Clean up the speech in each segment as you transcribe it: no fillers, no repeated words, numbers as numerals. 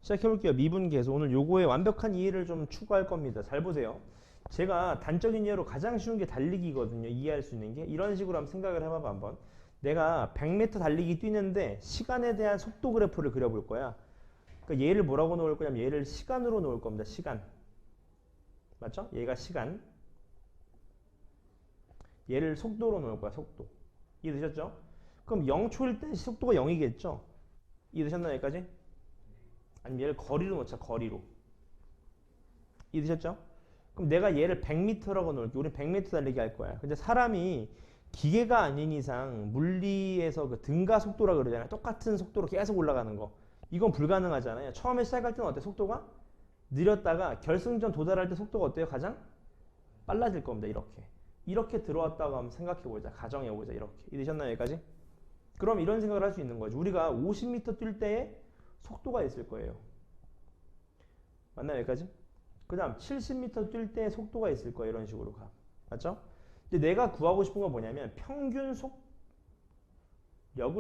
시작해볼게요. 미분계수. 오늘 요거의 완벽한 이해를 좀 추구할 겁니다. 잘 보세요. 제가 단적인 예로 가장 쉬운 게 달리기거든요. 이해할 수 있는 게. 이런 식으로 한번 생각을 해봐봐 한번. 내가 100m 달리기 뛰는데 시간에 대한 속도 그래프를 그려볼 거야. 그러니까 얘를 뭐라고 놓을 거냐면 얘를 시간으로 놓을 겁니다. 시간. 맞죠? 얘가 시간. 얘를 속도로 놓을 거야. 속도. 이해되셨죠? 그럼 0초일 때 속도가 0이겠죠? 이해되셨나요? 여기까지? 아니면 얘를 거리로 놓자. 거리로. 이해되셨죠? 그럼 내가 얘를 100m라고 놓을게. 우리 100m 달리기 할 거야. 근데 사람이 기계가 아닌 이상 물리에서 그 등가 속도라 그러잖아요. 똑같은 속도로 계속 올라가는 거. 이건 불가능하잖아요. 처음에 시작할 때는 어때? 속도가 느렸다가 결승전 도달할 때 속도가 어때요? 가장 빨라질 겁니다. 이렇게. 이렇게 들어왔다고 한번 생각해보자. 가정해보자. 이렇게. 이해되셨나요? 여기까지? 그럼 이런 생각을 할 수 있는 거죠. 우리가 50m 뛸 때에 속도가 있을 거예요. 맞나요? 여기까지? 그 다음 70m 뛸 때 속도가 있을 거예요. 이런 식으로 가. 맞죠? 근데 내가 구하고 싶은 건 뭐냐면 평균 속력을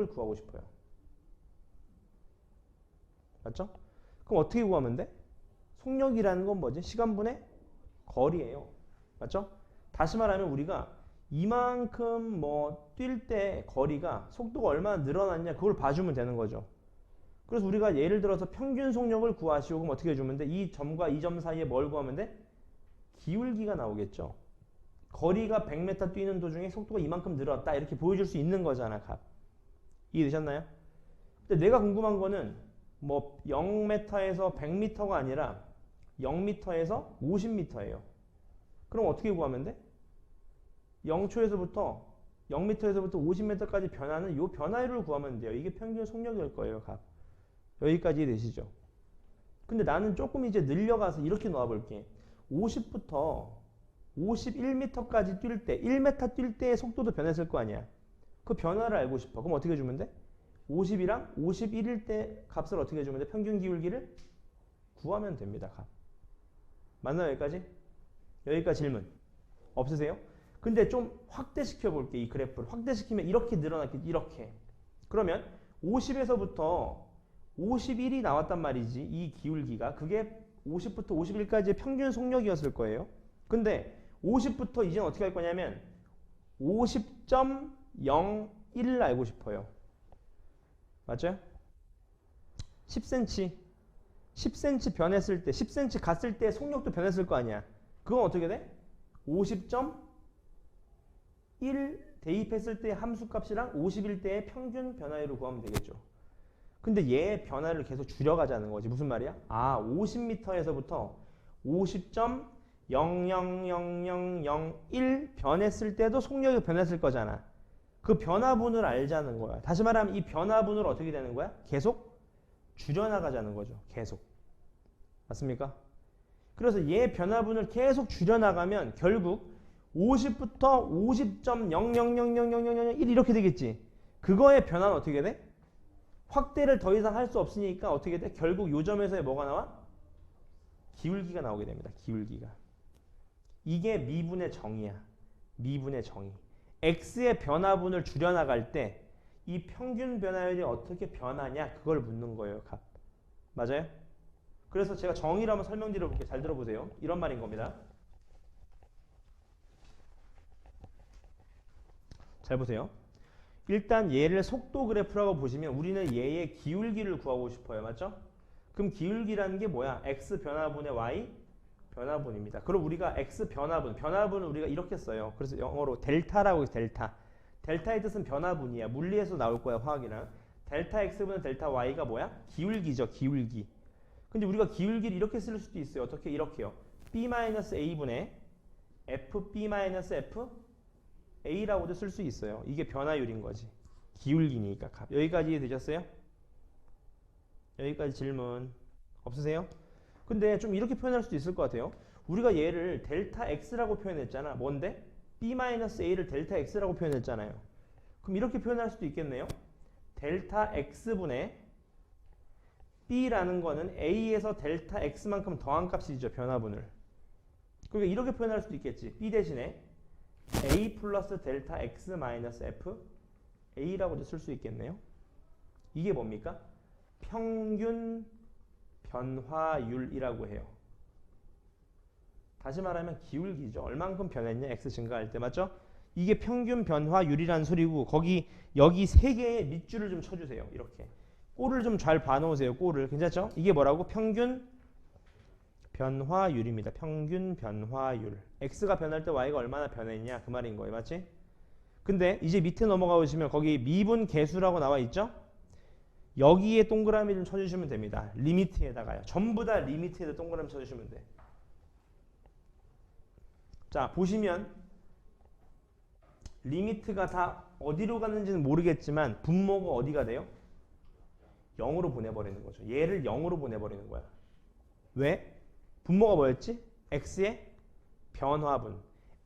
구하고 싶어요. 맞죠? 그럼 어떻게 구하면 돼? 속력이라는 건 뭐지? 시간분의 거리예요. 맞죠? 다시 말하면 우리가 이만큼 뭐 뛸 때 거리가 속도가 얼마나 늘어났냐 그걸 봐주면 되는 거죠. 그래서 우리가 예를 들어서 평균 속력을 구하시오. 그럼 어떻게 해주면 돼? 이 점과 이 점 사이에 뭘 구하면 돼? 기울기가 나오겠죠. 거리가 100m 뛰는 도중에 속도가 이만큼 늘었다. 이렇게 보여줄 수 있는 거잖아. 값. 이해되셨나요? 근데 내가 궁금한 거는 뭐 0m에서 100m가 아니라 0m에서 50m예요. 그럼 어떻게 구하면 돼? 0초에서부터 0m에서부터 50m까지 변하는 이 변화율을 구하면 돼요. 이게 평균 속력일 거예요. 값. 여기까지 되시죠? 근데 나는 조금 이제 늘려가서 이렇게 놓아볼게. 50부터 51m까지 뛸 때, 1m 뛸 때의 속도도 변했을 거 아니야. 그 변화를 알고 싶어. 그럼 어떻게 해주면 돼? 50이랑 51일 때 값을 어떻게 해주면 돼? 평균 기울기를 구하면 됩니다. 값. 맞나요? 여기까지? 여기까지 질문. 없으세요? 근데 좀 확대시켜 볼게. 이 그래프를. 확대시키면 이렇게 늘어났겠지. 이렇게. 그러면 50에서부터 51이 나왔단 말이지. 이 기울기가. 그게 50부터 51까지의 평균 속력이었을 거예요. 근데 50부터 이제는 어떻게 할 거냐면 50.01을 알고 싶어요. 맞죠? 10cm. 10cm 변했을 때, 10cm 갔을 때 속력도 변했을 거 아니야. 그건 어떻게 돼? 50.1 대입했을 때 함수값이랑 50일 때의 평균 변화율을 구하면 되겠죠. 근데 얘 변화를 계속 줄여가자는 거지. 무슨 말이야? 아, 50m에서부터 50.000001 변했을 때도 속력이 변했을 거잖아. 그 변화분을 알자는 거야. 다시 말하면 이 변화분을 어떻게 되는 거야? 계속 줄여나가자는 거죠. 계속. 맞습니까? 그래서 얘 변화분을 계속 줄여나가면 결국 50부터 50.00000001 이렇게 되겠지. 그거의 변화는 어떻게 돼? 확대를 더 이상 할 수 없으니까 어떻게 돼? 결국 요 점에서의 뭐가 나와? 기울기가 나오게 됩니다. 기울기가. 이게 미분의 정의야. 미분의 정의. x의 변화분을 줄여나갈 때 이 평균 변화율이 어떻게 변하냐 그걸 묻는 거예요. 값. 맞아요? 그래서 제가 정의를 한번 설명드려볼게요. 잘 들어보세요. 이런 말인 겁니다. 잘 보세요. 일단 얘를 속도 그래프라고 보시면 우리는 얘의 기울기를 구하고 싶어요. 맞죠? 그럼 기울기라는 게 뭐야? x 변화분의 y 변화분입니다. 그럼 우리가 x 변화분을 우리가 이렇게 써요. 그래서 영어로 델타라고 해서 델타. 델타의 뜻은 변화분이야. 물리에서 나올 거야. 화학이랑. 델타 x분의 델타 y가 뭐야? 기울기죠. 기울기. 근데 우리가 기울기를 이렇게 쓸 수도 있어요. 어떻게? 이렇게요. b-a분의 fb-f a라고도 쓸 수 있어요. 이게 변화율인 거지. 기울기니까. 여기까지 되셨어요? 여기까지 질문 없으세요? 근데 좀 이렇게 표현할 수도 있을 것 같아요. 우리가 얘를 델타 x라고 표현했잖아. 뭔데? b-a를 델타 x라고 표현했잖아요. 그럼 이렇게 표현할 수도 있겠네요. 델타 x분의 b라는 거는 a에서 델타 x만큼 더한 값이죠. 변화분을. 그러니까 이렇게 표현할 수도 있겠지. b 대신에 a 플러스 델타 x 마이너스 f a라고도 쓸 수 있겠네요. 이게 뭡니까? 평균 변화율이라고 해요. 다시 말하면 기울기죠. 얼만큼 변했냐 x 증가할 때 맞죠? 이게 평균 변화율이라는 소리고 여기 세 개의 밑줄을 좀 쳐주세요. 이렇게 꼴을 좀 잘 봐놓으세요. 꼴을 괜찮죠? 이게 뭐라고? 평균 변화율입니다. 평균 변화율. x가 변할 때 y가 얼마나 변했냐 그 말인 거예요. 맞지? 근데 이제 밑에 넘어가 보시면 거기 미분 계수라고 나와 있죠? 여기에 동그라미 좀 쳐주시면 됩니다. 리미트에다가요. 전부 다 리미트에다 동그라미 쳐주시면 돼. 자 보시면 리미트가 다 어디로 가는지는 모르겠지만 분모가 어디가 돼요? 0으로 보내버리는 거죠. 얘를 0으로 보내버리는 거야. 왜? 분모가 뭐였지? x의 변화분.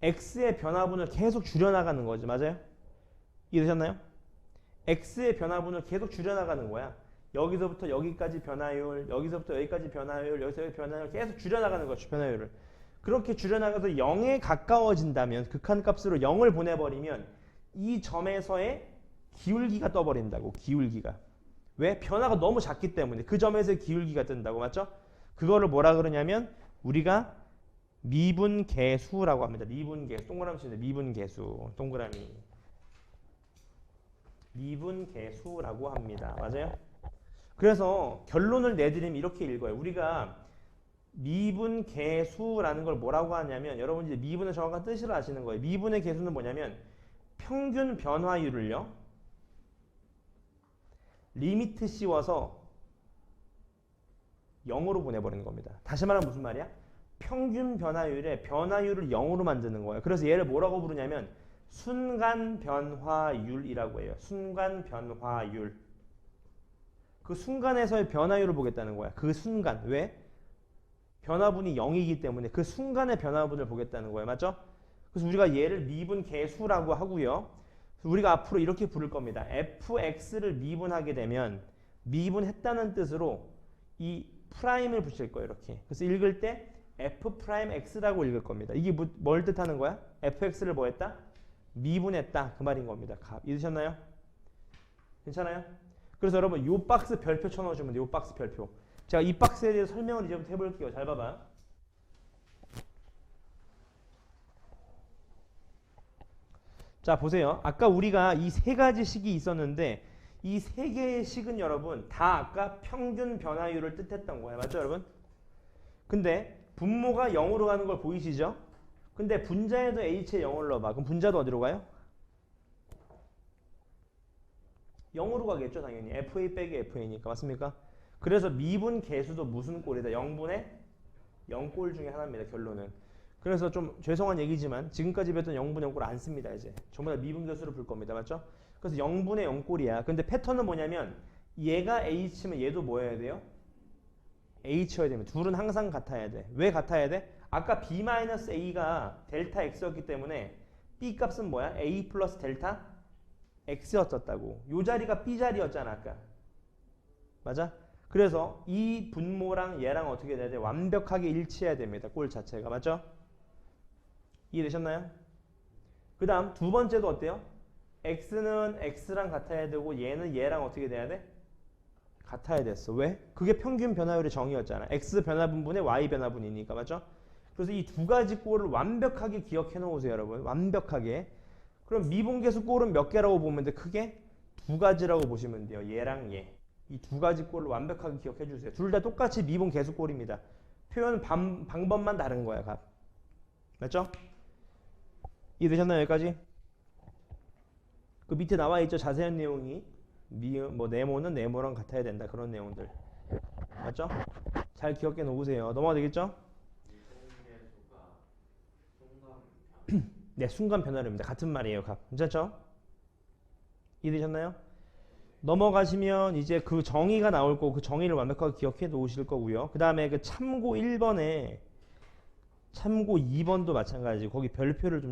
x의 변화분을 계속 줄여나가는 거지. 맞아요? 이해되셨나요? x의 변화분을 계속 줄여나가는 거야. 여기서부터 여기까지 변화율, 여기서부터 여기까지 변화율, 여기서 여기 변화율 계속 줄여나가는 거죠. 변화율을. 그렇게 줄여나가서 0에 가까워진다면 극한값으로 0을 보내버리면 이 점에서의 기울기가 떠버린다고. 기울기가. 왜? 변화가 너무 작기 때문에 그 점에서의 기울기가 뜬다고. 맞죠? 그거를 뭐라 그러냐면 우리가 미분계수라고 합니다. 미분계수. 동그라미 치는데 미분계수. 동그라미. 미분계수라고 합니다. 맞아요? 그래서 결론을 내드리면 이렇게 읽어요. 우리가 미분계수라는 걸 뭐라고 하냐면 여러분 이제 미분의 정확한 뜻을 아시는 거예요. 미분의 계수는 뭐냐면 평균 변화율을요. 리미트 씌워서 0으로 보내버리는 겁니다. 다시 말하면 무슨 말이야? 평균 변화율에 변화율을 0으로 만드는 거예요. 그래서 얘를 뭐라고 부르냐면 순간 변화율이라고 해요. 순간 변화율. 그 순간에서의 변화율을 보겠다는 거야. 그 순간. 왜? 변화분이 0이기 때문에 그 순간의 변화분을 보겠다는 거예요. 맞죠? 그래서 우리가 얘를 미분 계수라고 하고요. 우리가 앞으로 이렇게 부를 겁니다. fx를 미분하게 되면 미분했다는 뜻으로 이 프라임을 붙일 거예요. 이렇게. 그래서 읽을 때 f'x라고 읽을 겁니다. 이게 뭘 뜻하는 거야? fx를 뭐 했다? 미분했다. 그 말인 겁니다. 값. 이해되셨나요? 괜찮아요? 그래서 여러분 요 박스 별표 쳐넣어주면 돼요. 요 박스 별표. 제가 이 박스에 대해서 설명을 이제부터 해볼게요. 잘 봐봐. 자 보세요. 아까 우리가 이 세 가지 식이 있었는데 이 세 개의 식은 여러분 다 아까 평균 변화율을 뜻했던 거예요. 맞죠 여러분? 근데 분모가 0으로 가는 걸 보이시죠? 근데 분자에도 h에 0을 넣어봐. 그럼 분자도 어디로 가요? 0으로 가겠죠 당연히. fa 빼기 fa니까. 맞습니까? 그래서 미분 계수도 무슨 꼴이다? 0분의 0꼴 중에 하나입니다. 결론은. 그래서 좀 죄송한 얘기지만 지금까지 배웠던 0분의 0꼴 안 씁니다. 이제 전부 다 미분 계수를 풀 겁니다. 맞죠? 그래서 0분의 0꼴이야. 근데 패턴은 뭐냐면 얘가 h면 얘도 뭐 해야 돼요? h여야 됩니다. 둘은 항상 같아야 돼. 왜 같아야 돼? 아까 b-a가 델타 x였기 때문에 b 값은 뭐야? a 플러스 델타 x였었다고. 요 자리가 b 자리였잖아 아까. 맞아? 그래서 이 분모랑 얘랑 어떻게 돼야 돼? 완벽하게 일치해야 됩니다. 꼴 자체가. 맞죠? 이해되셨나요? 그 다음 두 번째도 어때요? x는 x랑 같아야 되고 얘는 얘랑 어떻게 돼야 돼? 같아야 됐어. 왜? 그게 평균 변화율의 정의였잖아. x 변화분분의 y 변화분이니까. 맞죠? 그래서 이 두 가지 꼴을 완벽하게 기억해 놓으세요. 여러분. 완벽하게. 그럼 미분계수 꼴은 몇 개라고 보면 돼? 크게 두 가지라고 보시면 돼요. 얘랑 얘. 이 두 가지 꼴을 완벽하게 기억해 주세요. 둘 다 똑같이 미분계수 꼴입니다. 표현 방법만 다른 거야. 값. 맞죠? 이해되셨나요? 여기까지? 그 밑에 나와 있죠. 자세한 내용이 뭐 네모는 네모랑 같아야 된다. 그런 내용들. 맞죠? 잘 기억해 놓으세요. 넘어가 되겠죠? 네, 순간 변화율입니다. 같은 말이에요. 값. 괜찮죠? 이해되셨나요? 넘어가시면 이제 그 정의가 나올 거고 그 정의를 완벽하게 기억해 놓으실 거고요. 그 다음에 그 참고 1번에 참고 2번도 마찬가지고 거기 별표를 좀